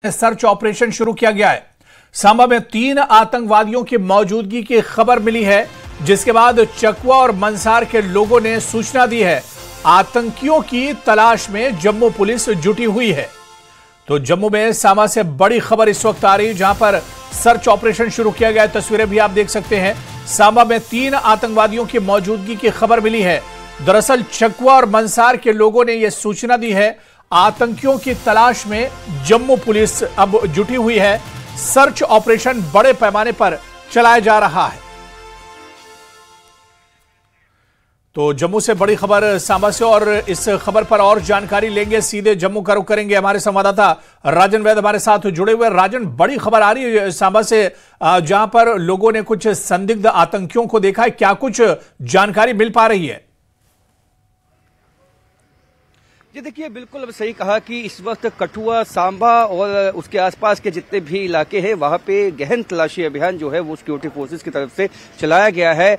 Search operation शुरू किया गया है। सांबा में 3 आतंकवादियों की मौजूदगी की खबर मिली है, जिसके बाद चकवा और मंसार के लोगों ने सूचना दी है। आतंकियों की तलाश में जम्मू पुलिस जुटी हुई है। तो जम्मू में सांबा से बड़ी खबर इस वक्त आ रही है, जहां पर सर्च ऑपरेशन शुरू किया गया है। तस्वीरें भी आप देख सकते हैं। सांबा में 3 आतंकवादियों की मौजूदगी की खबर मिली है। दरअसल चकवा और मंसार के लोगों ने यह सूचना दी है। आतंकियों की तलाश में जम्मू पुलिस अब जुटी हुई है। सर्च ऑपरेशन बड़े पैमाने पर चलाया जा रहा है। तो जम्मू से बड़ी खबर सांबा से, और इस खबर पर और जानकारी लेंगे। सीधे जम्मू का रुख करेंगे। हमारे संवाददाता राजन वैद हमारे साथ जुड़े हुए। राजन, बड़ी खबर आ रही है सांबा से, जहां पर लोगों ने कुछ संदिग्ध आतंकियों को देखा है। क्या कुछ जानकारी मिल पा रही है? जी देखिए, बिल्कुल अब सही कहा कि इस वक्त कठुआ, सांबा और उसके आसपास के जितने भी इलाके हैं वहां पे गहन तलाशी अभियान जो है वो सिक्योरिटी फोर्सेस की तरफ से चलाया गया है।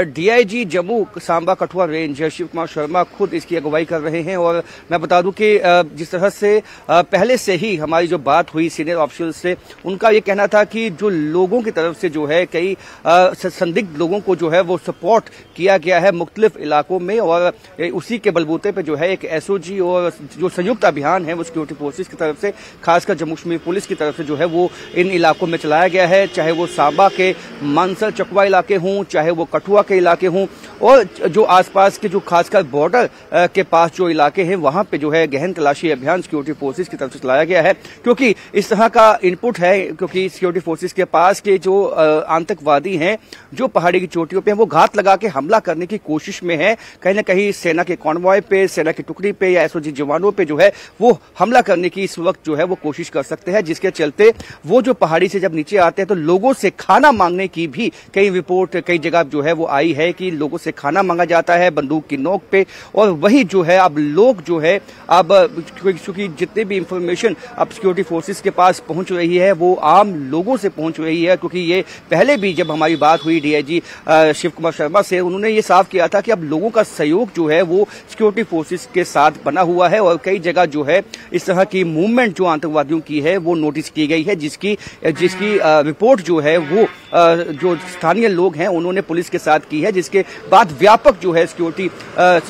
डीआईजी जम्मू सांबा कठुआ रेंज शिव कुमार शर्मा खुद इसकी अगुवाई कर रहे हैं। और मैं बता दूं कि जिस तरह से पहले से ही हमारी जो बात हुई सीनियर ऑफिसर्स से, उनका ये कहना था कि जो लोगों की तरफ से जो है कई संदिग्ध लोगों को जो है वो सपोर्ट किया गया है मुख्तलिफ इलाकों में, और उसी के बलबूते पे जो है एक एसओजी और जो संयुक्त अभियान है वो सिक्योरिटी फोर्सेस की तरफ से, खासकर जम्मू कश्मीर पुलिस की तरफ से जो है वो इन इलाकों में चलाया गया है। चाहे वो सांबा के मानसर चकवा इलाके हों, चाहे वो कठुआ के इलाके हों, और जो आसपास के जो खासकर बॉर्डर के पास जो इलाके हैं वहां पे जो है गहन तलाशी अभियान सिक्योरिटी फोर्सेस की तरफ से चलाया गया है। क्योंकि इस तरह का इनपुट है, क्योंकि सिक्योरिटी फोर्सेस के पास के जो आतंकवादी हैं जो पहाड़ी की चोटियों पे वो घात लगा के हमला करने की कोशिश में है। कहीं ना कहीं सेना के कॉन्वॉय पे, सेना की टुकड़ी पे या एसओजी जवानों पे जो है वो हमला करने की इस वक्त जो है वो कोशिश कर सकते हैं, जिसके चलते वो जो पहाड़ी से जब नीचे आते हैं तो लोगों से खाना मांगने की भी कई रिपोर्ट कई जगह जो है वो आई है कि लोगों से खाना मांगा जाता है बंदूक की नोक पे। और वही जो है अब लोग जो है अब क्योंकि जितने भी इंफॉर्मेशन अब सिक्योरिटी फोर्सेस के पास पहुंच रही है वो आम लोगों से पहुंच रही है। क्योंकि ये पहले भी जब हमारी बात हुई डीआईजी शिव कुमार शर्मा से, उन्होंने ये साफ किया था कि अब लोगों का सहयोग जो है वो सिक्योरिटी फोर्सेस के साथ बना हुआ है। और कई जगह जो है इस तरह की मूवमेंट जो आतंकवादियों की है वो नोटिस की गई है, जिसकी रिपोर्ट जो है वो जो स्थानीय लोग हैं उन्होंने पुलिस के साथ की है। जिसके बाद व्यापक जो है सिक्योरिटी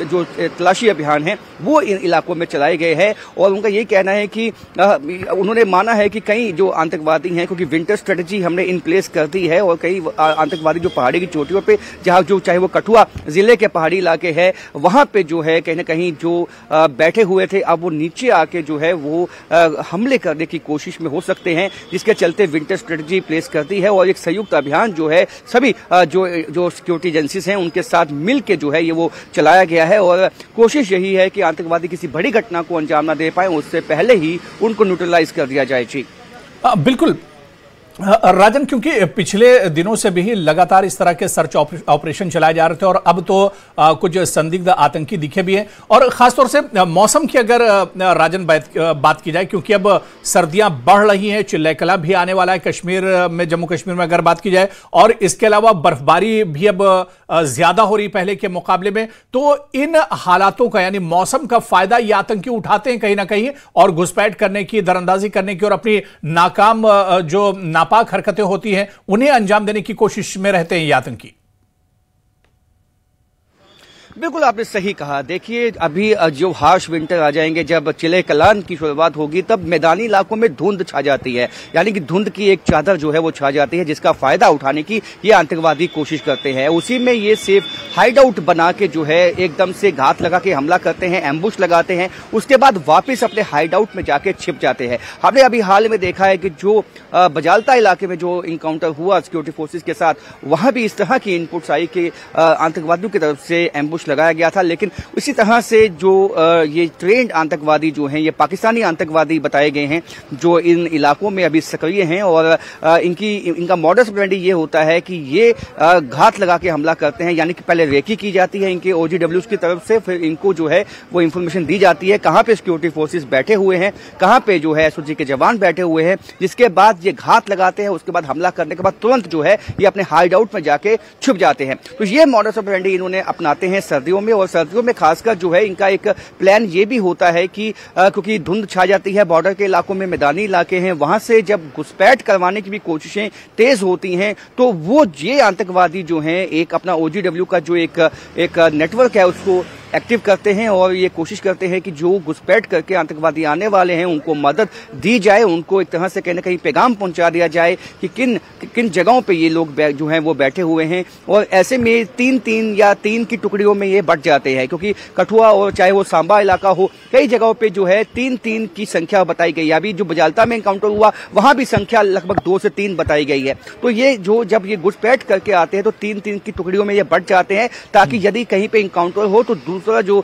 जो तलाशी अभियान है वो इन इलाकों में चलाए गए हैं। और उनका ये कहना है कि उन्होंने माना है कि कई जो आतंकवादी हैं, क्योंकि विंटर स्ट्रेटेजी हमने इन प्लेस कर दी है, और कई आतंकवादी जो पहाड़ी की चोटियों पे, जहां जो चाहे वो कठुआ जिले के पहाड़ी इलाके है वहां पे जो है कहीं ना कहीं जो बैठे हुए थे, अब वो नीचे आके जो है वो हमले करने की कोशिश में हो सकते हैं। जिसके चलते विंटर स्ट्रेटेजी प्लेस कर दी है, और एक संयुक्त अभियान जो है सभी जो सिक्योरिटी एजेंसीज हैं उनके साथ मिलकर जो है ये वो चलाया गया है। और कोशिश यही है कि आतंकवादी किसी बड़ी घटना को अंजाम न दे पाए, उससे पहले ही उनको न्यूट्रलाइज कर दिया जाए। जी बिल्कुल राजन, क्योंकि पिछले दिनों से भी लगातार इस तरह के सर्च ऑपरेशन चलाए जा रहे थे, और अब तो कुछ संदिग्ध आतंकी दिखे भी हैं। और खासतौर से मौसम की अगर राजन बात की जाए, क्योंकि अब सर्दियां बढ़ रही हैं, चिल्लाकला भी आने वाला है कश्मीर में, जम्मू कश्मीर में अगर बात की जाए, और इसके अलावा बर्फबारी भी अब ज्यादा हो रही पहले के मुकाबले में। तो इन हालातों का, यानी मौसम का फायदा ये आतंकी उठाते हैं कहीं ना कहीं, और घुसपैठ करने की, दरअंदाजी करने की, और अपनी नाकाम जो नापाक हरकतें होती हैं उन्हें अंजाम देने की कोशिश में रहते हैं ये आतंकी। बिल्कुल आपने सही कहा। देखिए, अभी जो हार्श विंटर आ जाएंगे, जब चिले कलान की शुरुआत होगी, तब मैदानी इलाकों में धुंध छा जाती है, यानी कि धुंध की एक चादर जो है वो छा जाती है, जिसका फायदा उठाने की ये आतंकवादी कोशिश करते हैं। उसी में ये सेफ हाइड आउट बना के जो है एकदम से घात लगा के हमला करते हैं, एम्बुश लगाते हैं, उसके बाद वापस अपने हाइड आउट में जाके छिप जाते हैं। हमने अभी हाल में देखा है कि जो बजालता इलाके में जो इनकाउंटर हुआ सिक्योरिटी फोर्सेज के साथ, वहां भी इस तरह की इनपुट्स आई कि आतंकवादियों की तरफ से एम्बुश लगाया गया था। लेकिन इसी तरह से जो ये ट्रेंड आतंकवादी जो हैं, ये पाकिस्तानी आतंकवादी बताए गए हैं जो इन इलाकों में अभी सक्रिय हैं, और इनका मॉडस ऑपरेंडी ये होता है कि ये घात लगा के हमला करते हैं। यानी कि पहले रेकी की जाती है इनके ओजीडब्ल्यूज की तरफ से, फिर इनको जो है वो इंफॉर्मेशन दी जाती है कहां पे सिक्योरिटी फोर्सेस बैठे हुए हैं, कहां पे जो है एसओजी के जवान बैठे हुए हैं। जिसके बाद ये घात लगाते हैं, उसके बाद हमला करने के बाद तुरंत जो है ये अपने हाइड आउट में जाके छुप जाते हैं। तो ये मॉडस ऑपरेंडी इन्होंने अपनाते हैं सर्दियों में, और सर्दियों में खासकर जो है इनका एक प्लान ये भी होता है कि क्योंकि धुंध छा जाती है, बॉर्डर के इलाकों में मैदानी इलाके हैं, वहां से जब घुसपैठ करवाने की भी कोशिशें तेज होती हैं तो वो ये आतंकवादी जो हैं एक अपना OGW का जो एक नेटवर्क है उसको एक्टिव करते हैं और ये कोशिश करते हैं कि जो घुसपैठ करके आतंकवादी आने वाले हैं उनको मदद दी जाए, उनको एक तरह से कहीं ना कहीं पैगाम पहुंचा दिया जाए कि किन जगहों पे ये लोग जो हैं वो बैठे हुए हैं। और ऐसे में 3 की टुकड़ियों में ये बट जाते हैं, क्योंकि कठुआ और चाहे वो सांबा इलाका हो, कई जगहों पे जो है 3 की संख्या बताई गई है। अभी जो बजालता में इनकाउंटर हुआ वहां भी संख्या लगभग 2 से 3 बताई गई है। तो ये जब ये घुसपैठ करके आते हैं तो 3 की टुकड़ियों में ये बट जाते हैं, ताकि यदि कहीं पे इनकाउंटर हो तो दूसरा जो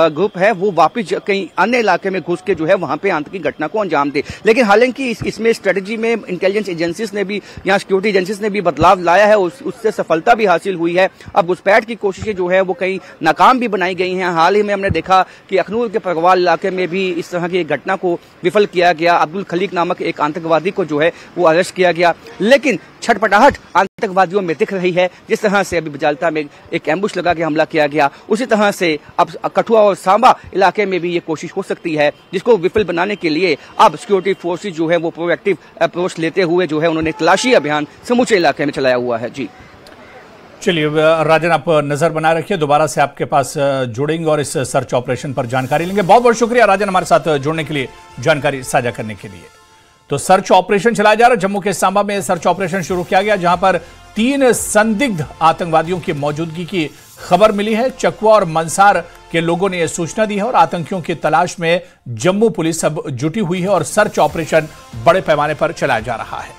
ग्रुप है वो वापस कहीं अन्य इलाके में घुस के जो है वहां पे आतंकी घटना को अंजाम दे। लेकिन हालांकि इसमें स्ट्रेटजी में इंटेलिजेंस एजेंसीज ने भी, यहाँ सिक्योरिटी एजेंसीज ने भी बदलाव लाया है, उससे सफलता भी हासिल हुई है। अब घुसपैठ की कोशिशें जो है वो कहीं नाकाम भी बनाई गई हैं। हाल ही में हमने देखा कि अखनूर के परगवाल इलाके में भी इस तरह की एक घटना को विफल किया गया। अब्दुल खलीक नामक एक आतंकवादी को जो है वो अरेस्ट किया गया। लेकिन छटपटाहट आतंकवादियों में दिख रही है। जिस तरह से अभी बजालता में एक एम्बुश लगा के हमला किया गया, उसी तरह से अब कठुआ और सांबा इलाके में भी ये कोशिश हो सकती है, जिसको विफल बनाने के लिए अब सिक्योरिटी फोर्सेज जो है वो प्रोएक्टिव अप्रोच लेते हुए जो है उन्होंने तलाशी अभियान समूचे इलाके में चलाया हुआ है। जी चलिए राजन, आप नजर बनाए रखिए, दोबारा से आपके पास जुड़ेंगे और इस सर्च ऑपरेशन पर जानकारी लेंगे। बहुत बहुत शुक्रिया राजन हमारे साथ जुड़ने के लिए, जानकारी साझा करने के लिए। तो सर्च ऑपरेशन चलाया जा रहा है, जम्मू के सांबा में सर्च ऑपरेशन शुरू किया गया, जहां पर 3 संदिग्ध आतंकवादियों की मौजूदगी की खबर मिली है। चकवा और मंसार के लोगों ने यह सूचना दी है और आतंकियों की तलाश में जम्मू पुलिस अब जुटी हुई है और सर्च ऑपरेशन बड़े पैमाने पर चलाया जा रहा है।